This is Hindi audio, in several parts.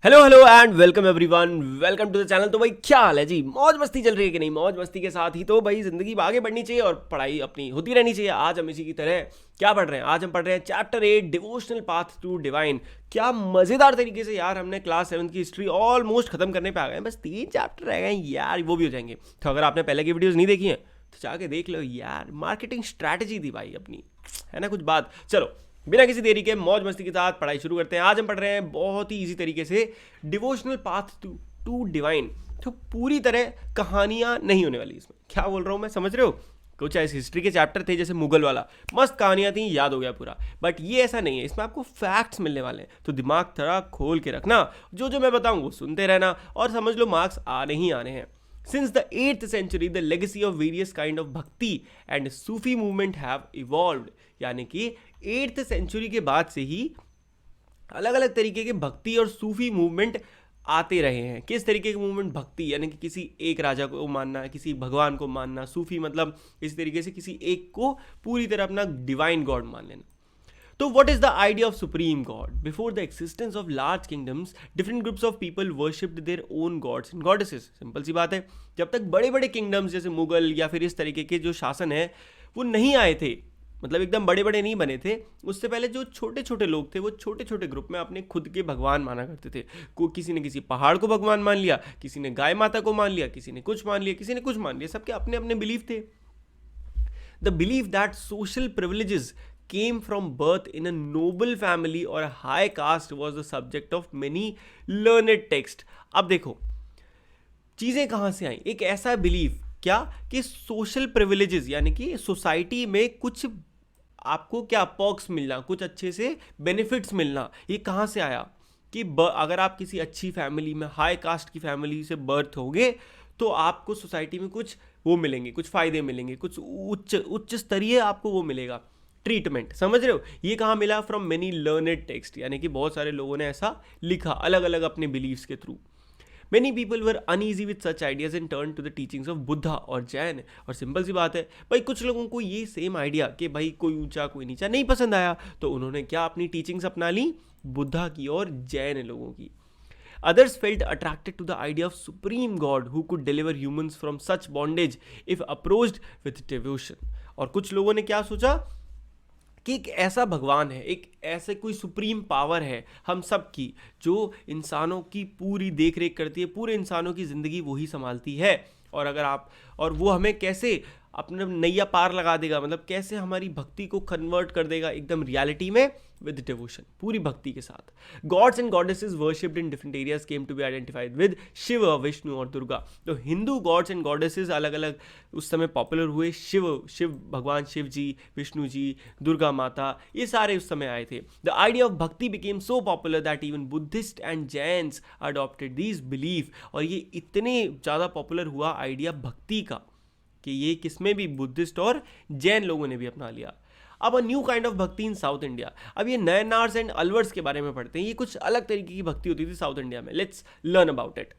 Hello hello and welcome everyone, welcome to the channel. तो भाई क्या हाल है जी? मौज मस्ती चल रही है कि नहीं? मौज मस्ती के साथ ही तो भाई जिंदगी आगे बढ़नी चाहिए और पढ़ाई अपनी होती रहनी चाहिए। आज हम इसी की तरह क्या पढ़ रहे हैं? आज हम पढ़ रहे हैं chapter 8 devotional path to divine. क्या मजेदार तरीके से यार हमने क्लास 7 की हिस्ट्री ऑलमोस्ट खत्म करने पे आ गए हैं। बस 3 चैप्टर रह गए हैं यार, वो भी हो जाएंगे। तो अगर आपने पहले की वीडियोस नहीं देखी हैं तो जाके देख लो यार। मार्केटिंग स्ट्रैटेजी थी भाई अपनी, है ना कुछ बात। चलो बिना किसी देरी के मौज मस्ती के साथ पढ़ाई शुरू करते हैं। आज हम पढ़ रहे हैं बहुत ही इजी तरीके से डिवोशनल पाथ टू डिवाइन। तो पूरी तरह कहानियां नहीं होने वाली इसमें। क्या बोल रहा हूं मैं, समझ रहे हो? कुछ ऐसे हिस्ट्री के चैप्टर थे जैसे मुगल वाला, मस्त कहानियां थी, याद हो गया पूरा। बट ये ऐसा नहीं है, इसमें आपको फैक्ट्स मिलने वाले हैं। तो दिमाग थोड़ा खोल के रखना, जो जो मैं बताऊं वो सुनते रहना और समझ लो मार्क्स आने ही आने हैं। Since the 8th century, the legacy of various kind of bhakti and Sufi movement have evolved। यानी कि 8th सेंचुरी के बाद से ही अलग अलग तरीके के भक्ति और सूफी मूवमेंट आते रहे हैं। किस तरीके के मूवमेंट? भक्ति यानी कि किसी एक राजा को मानना, किसी भगवान को मानना। सूफी मतलब इस तरीके से किसी एक को पूरी तरह अपना डिवाइन गॉड मान लेना। तो what is the idea of supreme god? Before the existence of large kingdoms, different groups of people worshipped their own gods and goddesses। Simple सी बात है, जब तक बड़े बड़े किंगडम्स जैसे मुगल या फिर इस तरीके के जो शासन है वो नहीं आए थे, मतलब एकदम बड़े बड़े नहीं बने थे, उससे पहले जो छोटे छोटे लोग थे वो छोटे छोटे ग्रुप में अपने खुद के भगवान माना करते थे। किसी ने किसी पहाड़ को भगवान मान लिया, किसी ने गाय माता को मान लिया, किसी ने कुछ मान लिया, किसी ने कुछ मान लिया। सबके अपने अपने बिलीफ थे। The belief that social privileges came from birth in a noble family or a high caste was the subject of many learned texts। अब देखो चीजें कहां से आई। एक ऐसा बिलीफ क्या कि सोशल प्रिविलेजेस यानी कि सोसाइटी में कुछ आपको क्या पर्क्स मिलना, कुछ अच्छे से बेनिफिट्स मिलना, ये कहां से आया? कि अगर आप किसी अच्छी फैमिली में, हाई कास्ट की फैमिली से बर्थ होगे तो आपको सोसाइटी में कुछ वो मिलेंगे, कुछ फायदे मिलेंगे, कुछ उच्च उच्च स्तरीय आपको वो मिलेगा, ट्रीटमेंट। समझ रहे हो? ये कहाँ मिला? फ्रॉम मेनी लर्नेड टेक्स्ट, यानी कि बहुत सारे लोगों ने ऐसा लिखा अलग अलग अपने बिलीव्स के through. Many people were uneasy with such ideas and turned to the teachings of Buddha और जैन। और सिंपल सी बात है भाई, कुछ लोगों को ये सेम आइडिया कि भाई कोई ऊंचा कोई नीचा नहीं पसंद आया, तो उन्होंने क्या अपनी टीचिंग्स अपना ली? बुद्धा की और जैन लोगों की। Others felt attracted to the idea of supreme God who could deliver humans from such bondage if approached with devotion। और कुछ लोगों ने क्या सोचा कि एक ऐसा भगवान है, एक ऐसे कोई सुप्रीम पावर है हम सब की, जो इंसानों की पूरी देख रेख करती है, पूरे इंसानों की ज़िंदगी वही संभालती है। और अगर आप, और वो हमें कैसे अपने नैया पार लगा देगा, मतलब कैसे हमारी भक्ति को कन्वर्ट कर देगा एकदम रियलिटी में विद डिवोशन, पूरी भक्ति के साथ। Gods and goddesses worshipped in different areas came to be identified with Shiva, Vishnu और दुर्गा। तो हिंदू गॉड्स एंड गॉडेसेस अलग अलग उस समय पॉपुलर हुए। शिव भगवान शिव जी, विष्णु जी, दुर्गा माता, ये सारे उस समय आए थे। द आइडिया ऑफ भक्ति became so popular that even Buddhist and Jains adopted this belief. और ये इतने ज़्यादा पॉपुलर हुआ आइडिया भक्ति का कि ये किसमें भी बुद्धिस्ट और जैन लोगों ने भी अपना लिया। अब अ न्यू काइंड ऑफ भक्ति इन साउथ इंडिया। अब ये नयनार्स एंड अलवर्स के बारे में पढ़ते हैं। ये कुछ अलग तरीके की भक्ति होती थी साउथ इंडिया में। Let's learn about it.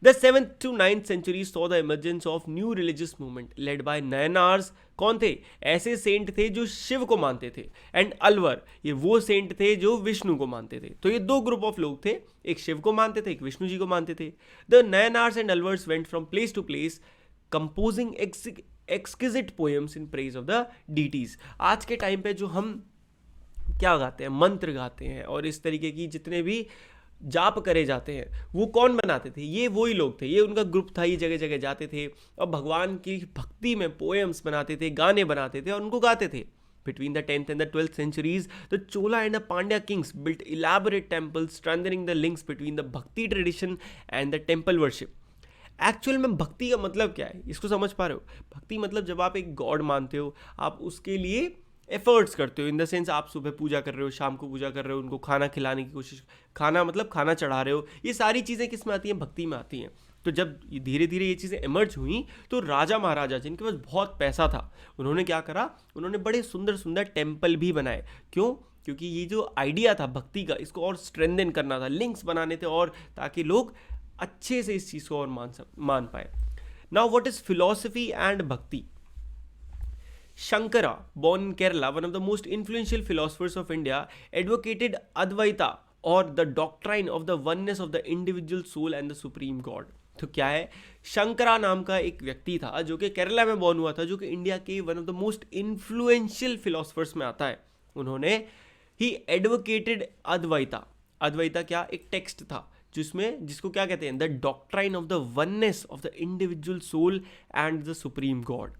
The 7th to 9th century saw the emergence of new religious movement led by Nayanars. कौन थे? ऐसे सेंट थे जो शिव को मानते थे, एंड अलवर ये वो सेंट थे जो विष्णु को मानते थे। तो ये दो ग्रुप ऑफ लोग थे, एक शिव को मानते थे, एक विष्णु जी को मानते थे। The Nayanars and Alvars went from place to place composing exquisite poems in praise of the deities. आज के टाइम पे जो हम क्या गाते हैं, मंत्र गाते हैं और इस तरीके की जितने भी जाप करे जाते हैं, वो कौन बनाते थे? ये वही लोग थे, ये उनका ग्रुप था। ये जगह जगह जाते थे और भगवान की भक्ति में पोएम्स बनाते थे, गाने बनाते थे और उनको गाते थे। Between the 10th and the 12th centuries, the Chola and the Pandya kings built elaborate temples, strengthening the links between the Bhakti tradition and the temple worship। Actual में भक्ति का मतलब क्या है, इसको समझ पा रहे हो? भक्ति मतलब जब आप एक गॉड मानते हो, आप उसके लिए एफर्ट्स करते हो। इन द सेंस आप सुबह पूजा कर रहे हो, शाम को पूजा कर रहे हो, उनको खाना खिलाने की कोशिश, खाना मतलब खाना चढ़ा रहे हो। ये सारी चीज़ें किस में आती हैं? भक्ति में आती हैं। तो जब धीरे धीरे ये चीज़ें इमर्ज हुई तो राजा महाराजा जिनके पास बहुत पैसा था, उन्होंने क्या करा? उन्होंने बड़े सुंदर सुंदर टेम्पल भी बनाए। क्यों? क्योंकि ये जो आइडिया था भक्ति का, इसको और स्ट्रेंथन करना था, लिंक्स बनाने थे, और ताकि लोग अच्छे से इस चीज़ को और मान पाए। Now what is philosophy and भक्ति? Shankara, born in Kerala, one of the most influential philosophers of India, advocated Advaita और the doctrine of the oneness of the individual soul and the supreme God. तो क्या है, शंकरा नाम का एक व्यक्ति था जो कि केरला में बॉर्न हुआ था, जो कि इंडिया के one of the most influential philosophers में आता है। उन्होंने ही एडवोकेटेड अद्वैता। अद्वैता क्या, एक टेक्स्ट था जिसको क्या कहते हैं, the doctrine of the oneness of the individual soul and the supreme God.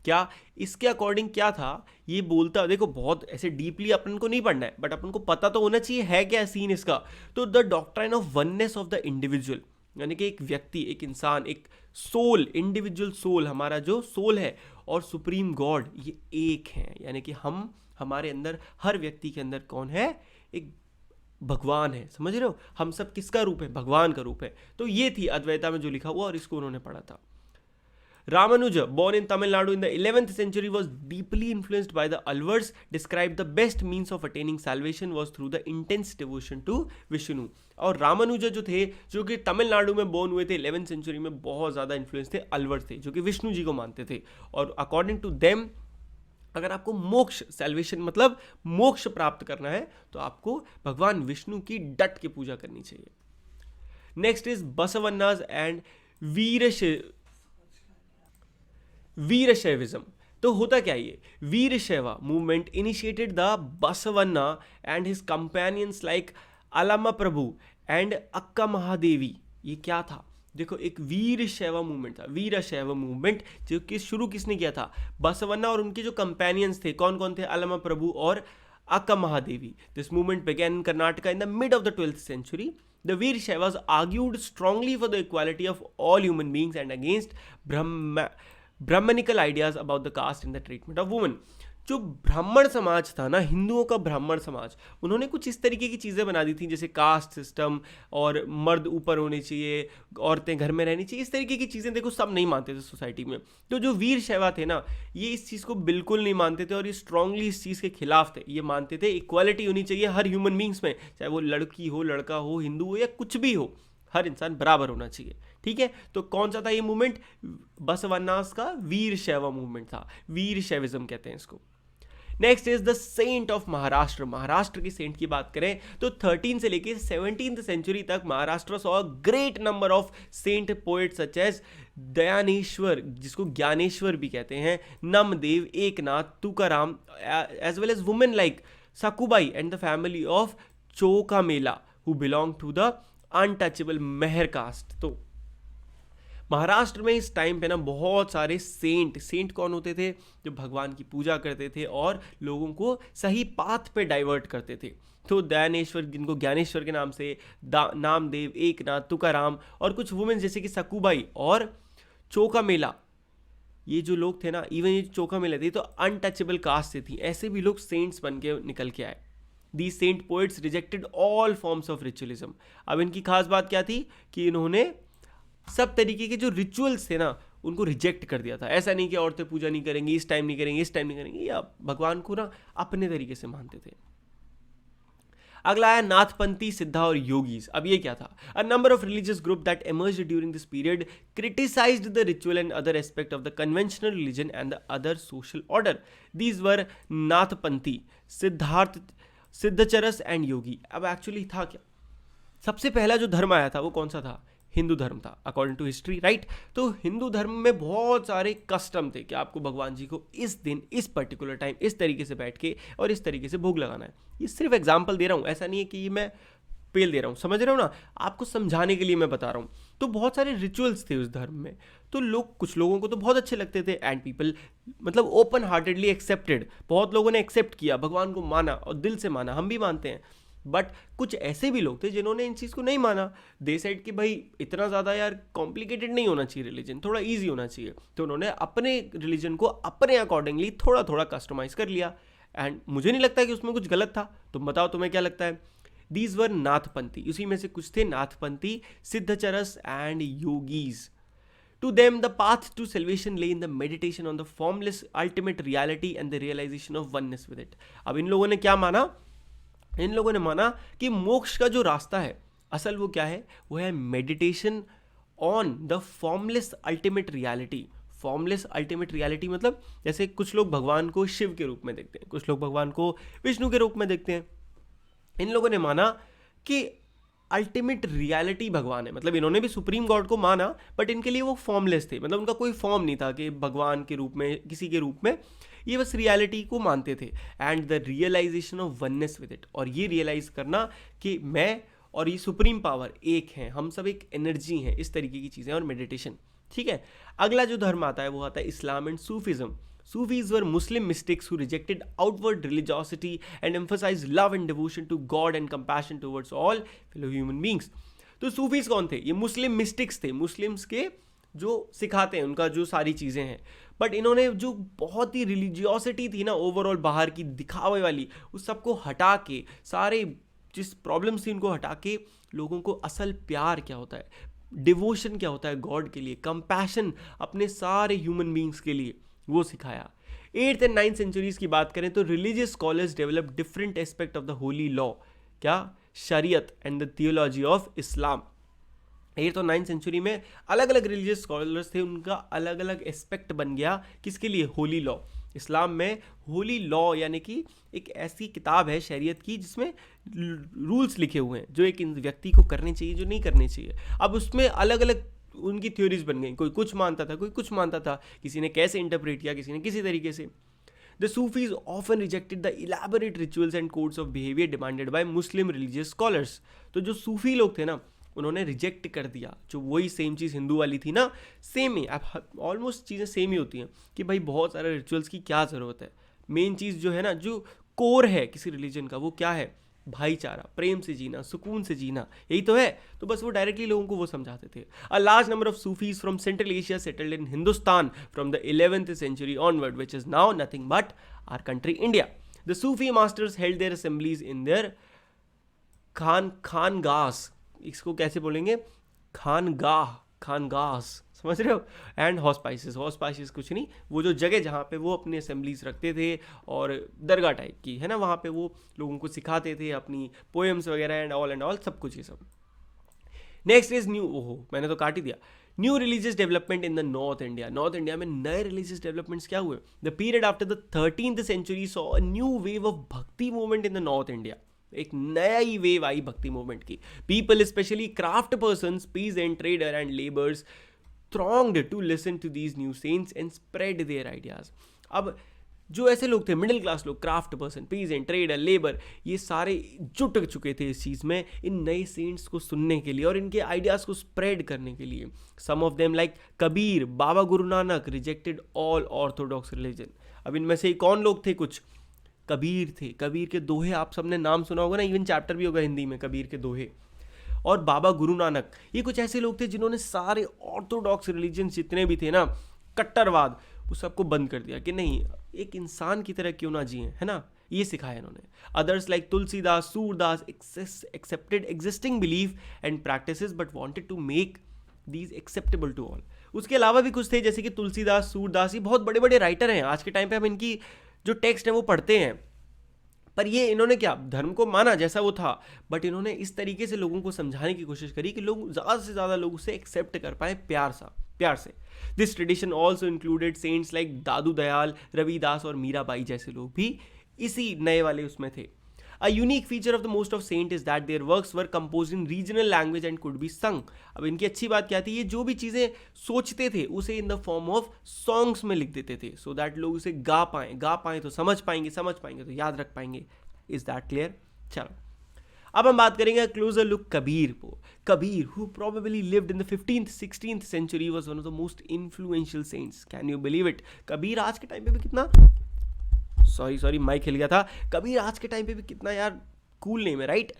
क्या इसके अकॉर्डिंग क्या था, ये बोलता, देखो बहुत ऐसे डीपली अपन को नहीं पढ़ना है, बट अपन को पता तो होना चाहिए है क्या सीन इसका। तो the doctrine of oneness of the individual, यानी कि एक व्यक्ति, एक इंसान, एक सोल, इंडिविजुअल सोल, हमारा जो सोल है, और सुप्रीम गॉड, ये एक है। यानी कि हमारे अंदर, हर व्यक्ति के अंदर कौन है, एक भगवान है। समझ रहे हो, हम सब किसका रूप है, भगवान का रूप है। तो ये थी अद्वैता में जो लिखा हुआ, और इसको उन्होंने पढ़ा था। Ramanuja, born in Tamil Nadu in the 11th century, was deeply influenced by the Alvars. Described the best means of attaining salvation was through the intense devotion to Vishnu. और रामानुजा जो थे, जो कि तमिलनाडु में बोर्न हुए थे 11th सेंचुरी में, बहुत ज़्यादा इन्फ्लुएंस थे अल्वर्स थे, जो कि विष्णु जी को मानते थे। और अकॉर्डिंग टू देम, अगर आपको मोक्ष, सैल्वेशन मतलब मोक्ष प्राप्त करना है, तो आपको भगवान विष्णु की डट के पूजा करनी चाहिए। Next is Basavanna's and Virashaivism. तो होता क्या ये, Virashaiva movement initiated the Basavanna and his companions like Allama Prabhu and Akka Mahadevi. ये क्या था, देखो एक वीरशैव मूवमेंट था, वीरशैव मूवमेंट जो कि शुरू किसने किया था, बसवन्ना और उनके जो कंपेनियंस थे, कौन कौन थे, अलमा प्रभु और अक्का Mahadevi. This movement began in Karnataka in the mid of the 12th century. The Veer Shaivas argued strongly for the equality of all human beings and against Brahmanical ideas about the caste and the treatment of women. जो ब्राह्मण समाज था ना, हिंदुओं का ब्राह्मण समाज, उन्होंने कुछ इस तरीके की चीज़ें बना दी थी, जैसे कास्ट सिस्टम, और मर्द ऊपर होने चाहिए, औरतें घर में रहनी चाहिए, इस तरीके की चीज़ें देखो सब नहीं मानते थे सोसाइटी में। तो जो वीर शैवा थे ना, ये इस चीज़ को बिल्कुल नहीं मानते थे, और ये स्ट्रांगली इस चीज़ के खिलाफ थे। ये मानते थे इक्वालिटी होनी चाहिए हर ह्यूमन बींग्स में, चाहे वो लड़की हो, लड़का हो, हिंदू हो, या कुछ भी हो, हर इंसान बराबर होना चाहिए। ठीक है, तो कौन सा था ये मूवमेंट, बसवन्नास का वीर शैवा मूवमेंट था, वीर शैविज्म कहते हैं इसको। Next is the saint of Maharashtra. Maharashtra की सेंट की बात करें तो 13 से लेकर 17th सेंचुरी तक Maharashtra saw great number of saint poet such as Dnyaneshwar, जिसको ज्ञानेश्वर भी कहते हैं, Namdev, Eknath, Tukaram, as well as women like Sakubai and the family of Chokhamela who belong to the untouchable Mahar caste. तो महाराष्ट्र में इस टाइम पे ना बहुत सारे सेंट कौन होते थे, जो भगवान की पूजा करते थे और लोगों को सही पाथ पे डाइवर्ट करते थे। तो दयानेश्वर, जिनको ज्ञानेश्वर के नाम से, नामदेव, एकनाथ, तुकाराम, और कुछ वुमेन जैसे कि सकुबाई और चोकामेला, ये जो लोग थे ना, इवन ये चोकामेला थी तो अनटचेबल कास्ट से थी, ऐसे भी लोग सेंट्स बन के निकल के आए। These saint poets rejected all forms of ritualism. अब इनकी खास बात क्या थी कि इन्होंने सब तरीके के जो रिचुअल्स थे ना, उनको रिजेक्ट कर दिया था। ऐसा नहीं कि औरतें पूजा नहीं करेंगी, इस टाइम नहीं करेंगी, इस टाइम नहीं करेंगी, या भगवान को ना अपने तरीके से मानते थे। अगला है नाथपंथी, सिद्धा और योगीज। अब ये क्या था, a number of religious group that emerged during this period criticized the ritual and other aspect of the conventional religion and the other social order. These were Nathpanthi, Siddhacharas and yogi. अब एक्चुअली था क्या, सबसे पहला जो धर्म आया था वो कौन सा था, हिंदू धर्म था, अकॉर्डिंग टू हिस्ट्री, राइट। तो हिंदू धर्म में बहुत सारे कस्टम थे कि आपको भगवान जी को इस दिन, इस पर्टिकुलर टाइम, इस तरीके से बैठ के और इस तरीके से भोग लगाना है। ये सिर्फ एग्जाम्पल दे रहा हूँ, ऐसा नहीं है कि ये मैं पेल दे रहा हूँ, समझ रहे हो ना, आपको समझाने के लिए मैं बता रहा हूँ। तो बहुत सारे रिचुअल्स थे उस धर्म में, तो कुछ लोगों को तो बहुत अच्छे लगते थे, एंड पीपल मतलब ओपन हार्टेडली एक्सेप्टेड, बहुत लोगों ने एक्सेप्ट किया, भगवान को माना और दिल से माना, हम भी मानते हैं। बट कुछ ऐसे भी लोग थे जिन्होंने इन चीज़ को नहीं माना, दे साइड कि भाई इतना ज़्यादा यार कॉम्प्लिकेटेड नहीं होना चाहिए रिलीजन, थोड़ा ईजी होना चाहिए। तो उन्होंने अपने रिलीजन को अपने अकॉर्डिंगली थोड़ा थोड़ा कस्टमाइज कर लिया, एंड मुझे नहीं लगता कि उसमें कुछ गलत था। तुम बताओ तुम्हें क्या लगता है। दीज वर नाथपंथी, उसी में से कुछ थे Nathpanthi, Siddhacharas and yogis. To them, the path to salvation lay in the meditation on the formless ultimate reality and the realization of oneness with it. अब इन लोगों ने क्या माना, इन लोगों ने माना कि मोक्ष का जो रास्ता है असल वो क्या है, वो है meditation on the formless ultimate reality. Formless ultimate reality मतलब जैसे कुछ लोग भगवान को शिव के रूप में देखते हैं, कुछ लोग भगवान को विष्णु के रूप में देखते हैं। इन लोगों ने माना कि अल्टीमेट रियलिटी भगवान है। मतलब इन्होंने भी सुप्रीम गॉड को माना, बट इनके लिए वो फॉर्मलेस थे, मतलब उनका कोई फॉर्म नहीं था कि भगवान के रूप में, किसी के रूप में, ये बस रियलिटी को मानते थे। And the realisation of oneness with it, और ये रियलाइज करना कि मैं और ये सुप्रीम पावर एक हैं, हम सब एक एनर्जी हैं, इस तरीके की चीज़ें, और मेडिटेशन। ठीक है, अगला जो धर्म आता है वो आता है इस्लाम and Sufism. Sufis were Muslim mystics who rejected outward religiosity and emphasized love and devotion to God and compassion towards all fellow human beings. तो सूफीज कौन थे? ये मुस्लिम मिस्टिक्स थे, मुस्लिम्स के जो सिखाते हैं, उनका जो सारी चीज़ें हैं। बट इन्होंने जो बहुत ही रिलीजियोसिटी थी ना ओवरऑल, बाहर की दिखावे वाली, उस सबको हटा के, सारे जिस प्रॉब्लम्स थी उनको हटा के, लोगों को असल प्यार क्या होता है, डिवोशन क्या होता है गॉड के लिए, कंपैशन अपने सारे ह्यूमन बींग्स के लिए, वो सिखाया। 8th and 9th सेंचुरीज की बात करें तो religious scholars develop different aspect of the Holi law, क्या, शरीयत and the theology of Islam. 8th और 9th सेंचुरी में अलग अलग रिलीजियस स्कॉलर्स थे, उनका अलग अलग एस्पेक्ट बन गया, किसके लिए, होली लॉ। इस्लाम में होली लॉ यानी कि एक ऐसी किताब है शरीयत की जिसमें रूल्स लिखे हुए हैं जो एक व्यक्ति को करने चाहिए, जो नहीं करने चाहिए। अब उसमें अलग अलग उनकी थ्योरीज बन गई, कोई कुछ मानता था, कोई कुछ मानता था, किसी ने कैसे इंटरप्रेट किया, किसी ने किसी तरीके से। The Sufis often rejected the elaborate rituals and codes of behaviour demanded by Muslim religious scholars. तो जो सूफी लोग थे ना, उन्होंने रिजेक्ट कर दिया जो वही सेम चीज़ हिंदू वाली थी ना, सेम ही, अब ऑलमोस्ट चीज़ें सेम ही होती हैं कि भाई बहुत सारे रिचुअल्स की क्या ज़रूरत है। मेन चीज़ जो है ना, जो कोर है किसी रिलीजन का, वो क्या है, भाईचारा, प्रेम से जीना, सुकून से जीना, यही तो है। तो बस वो डायरेक्टली लोगों को वो समझाते थे। A large number of Sufis from central Asia settled in Hindustan from the 11th century onward, which is now nothing but our country India. The Sufi masters held their assemblies in their खानगास, इसको कैसे बोलेंगे, खानगास, समझ रहे हो, एंड हॉस्पाइसिस कुछ नहीं, वो जो जगह जहाँ पे वो अपनी असेंबलीज रखते थे, और दरगाह टाइप की है ना, वहाँ पे वो लोगों को सिखाते थे अपनी पोएम्स वगैरह एंड ऑल सब कुछ ये सब। नेक्स्ट इज न्यू, ओहो मैंने तो काट ही दिया, new religious development in the north India. North India में नए रिलीजियस डेवलपमेंट्स क्या हुए? The period after the 13th century saw a new wave of bhakti movement in the north India. एक नया ही वेव आई भक्ति मूवमेंट की। People specially craft persons, peasant, trader and labours thronged to listen to these new saints and spread their ideas. अब जो ऐसे लोग थे, मिडिल क्लास लोग, craft person, peasant, trader, labour, ये सारे जुट चुके थे इस चीज़ में, इन नए सेंट्स को सुनने के लिए और इनके आइडियाज़ को स्प्रेड करने के लिए। सम of them like Kabir, Baba Guru Nanak rejected all Orthodox religion. अब इनमें से कौन लोग थे? कुछ कबीर थे, कबीर के दोहे आप सबने नाम सुना होगा ना, इवन चैप्टर भी होगा हिंदी में कबीर के दोहे। और बाबा गुरु नानक, ये कुछ ऐसे लोग थे जिन्होंने सारे ऑर्थोडॉक्स रिलीजन जितने भी थे ना, कट्टरवाद, वो सबको बंद कर दिया कि नहीं, एक इंसान की तरह क्यों ना जिए, है ना, ये सिखाया इन्होंने। Others like Tulsidas, Surdas accepted existing belief and practices but wanted to make these acceptable to all. उसके अलावा भी कुछ थे जैसे कि तुलसीदास, सूरदास, ये बहुत बड़े बड़े राइटर हैं। आज के टाइम पे हम इनकी जो टेक्स्ट है वो पढ़ते हैं, पर ये इन्होंने क्या, धर्म को माना जैसा वो था, बट इन्होंने इस तरीके से लोगों को समझाने की कोशिश करी कि लोग ज़्यादा से ज़्यादा लोग उसे एक्सेप्ट कर पाए प्यार से। This tradition also included saints like Dadu Dayal, Ravidas और मीराबाई जैसे लोग भी इसी नए वाले उसमें थे। A unique feature of the most of saint is that their works were composed in regional language and could be sung. अब इनकी अच्छी बात क्या थी, ये जो भी चीज़ें सोचते थे उसे in the form of songs में लिख देते थे, सो दैट लोग उसे गा पाएँ तो समझ पाएंगे तो याद रख पाएंगे। Is that clear? चलो अब हम बात करेंगे क्लोजर लुक कबीर को। Kabir, who probably lived in the 15th 16th century, was one of the most influential saints. Can you believe it? Kabir आज के टाइम पे भी कितना, सॉरी माइक हिल गया था, कबीर आज के टाइम पे भी कितना यार कूल नेम है, राइट?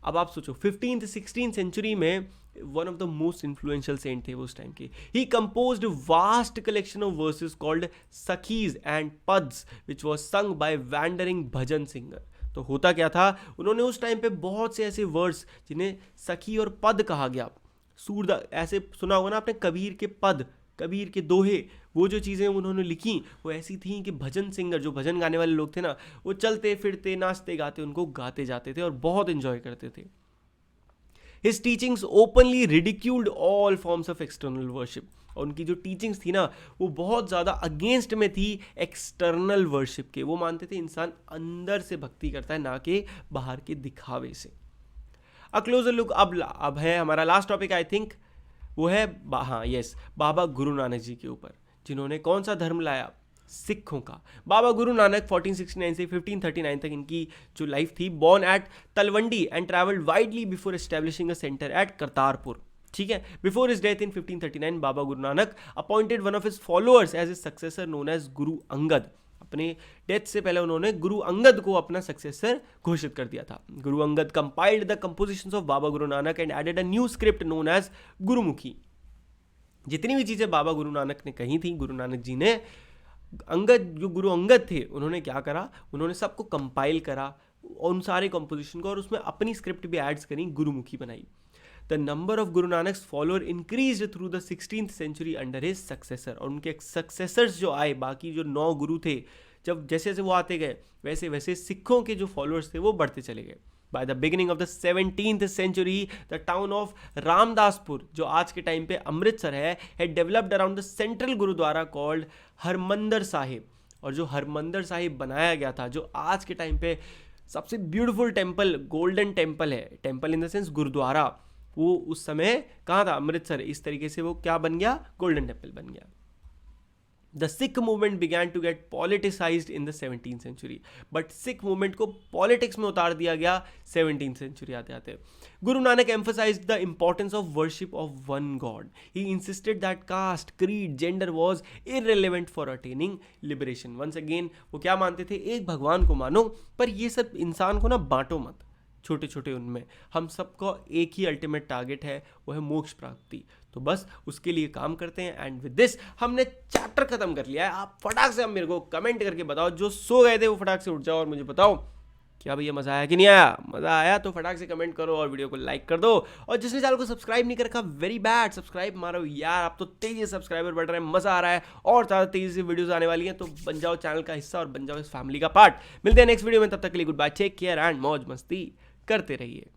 अब आप सोचो 15th 16th सेंचुरी में one of the most influential saint थे वो उस टाइम के। He composed vast collection of verses called sakhis and pads which was sung by wandering bhajan singer. तो होता क्या था, उन्होंने उस टाइम पे बहुत से ऐसे वर्ड्स जिन्हें सखी और पद कहा गया, सूरदा, ऐसे सुना होगा ना आपने, कबीर के पद, कबीर के दोहे, वो जो चीज़ें उन्होंने लिखी वो ऐसी थी कि भजन सिंगर, जो भजन गाने वाले लोग थे ना, वो चलते फिरते नाचते गाते उनको गाते जाते थे और बहुत एंजॉय करते थे। His teachings openly ridiculed all forms of external worship. और उनकी जो टीचिंग्स थी ना वो बहुत ज़्यादा अगेंस्ट में थी एक्सटर्नल वर्शिप के। वो मानते थे इंसान अंदर से भक्ति करता है, ना कि बाहर के दिखावे से। अ क्लोजर लुक अब है हमारा लास्ट टॉपिक आई थिंक, वो है बाबा गुरु नानक जी के ऊपर, जिन्होंने कौन सा धर्म लाया, सिखों का। बाबा गुरु नानक 1469 से 1539 तक इनकी जो लाइफ थी, born at Talwandi and travelled widely before establishing a centre at Kartarpur, ठीक है। Before his death in 1539 Baba Guru Nanak appointed one of his followers as a successor known as Guru Angad. अपने डेथ से पहले उन्होंने गुरु अंगद को अपना सक्सेसर घोषित कर दिया था। Guru Angad compiled the compositions of Baba Guru Nanak and added a new script known as Gurmukhi. जितनी भी चीजें बाबा गुरु नानक ने कही थी, गुरु नानक जी ने जो गुरु अंगद थे उन्होंने क्या करा, उन्होंने सबको कंपाइल करा उन सारे कंपोजिशन को, और उसमें अपनी स्क्रिप्ट भी एड्स करी, गुरुमुखी बनाई। The number of Guru Nanak's follower increased through the 16th century under his successor. और उनके सक्सेसर्स जो आए, बाकी जो 9 गुरु थे, जब जैसे जैसे वो आते गए वैसे वैसे सिखों के जो फॉलोअर्स थे वो बढ़ते चले गए। By the beginning of the 17th century, the town of Ramdaspur, जो आज के टाइम पे अमृतसर है, had developed around the central gurdwara called Harmandir Sahib. और जो हरमंदर साहिब बनाया गया था, जो आज के टाइम पे सबसे ब्यूटीफुल टेम्पल, गोल्डन टेम्पल है, temple in the sense gurudwara, वो उस समय कहाँ था, अमृतसर। इस तरीके से वो क्या बन गया, गोल्डन टेम्पल बन गया। The Sikh movement began to get politicized in the 17th century, but Sikh movement को politics में उतार दिया गया 17th century आते आते। Guru Nanak emphasized the importance of worship of one God. He insisted that caste, creed, gender was irrelevant for attaining liberation. Once again वो क्या मानते थे, एक भगवान को मानो, पर ये सब इंसान को ना बांटो मत, छोटे छोटे उनमें। हम सबको एक ही अल्टीमेट टारगेट है, वो है मोक्ष प्राप्ति। तो बस उसके लिए काम करते हैं। एंड विद दिस हमने चैप्टर खत्म कर लिया है। आप फटाक से अब मेरे को कमेंट करके बताओ, जो सो गए थे वो फटाक से उठ जाओ और मुझे बताओ क्या भैया मज़ा आया कि नहीं आया। मज़ा आया तो फटाक से कमेंट करो और वीडियो को लाइक कर दो। और जिसने चैनल को सब्सक्राइब नहीं कर रखा, वेरी बैड, सब्सक्राइब मारो यार। आप तो तेजी से सब्सक्राइबर बढ़ रहे हैं, मज़ा आ रहा है और ज़्यादा तेजी से वीडियोस आने वाली हैं, तो बन जाओ चैनल का हिस्सा और बन जाओ इस फैमिली का पार्ट। मिलते हैं नेक्स्ट वीडियो में, तब तक के लिए good bye, take care and मौज मस्ती करते रहिए।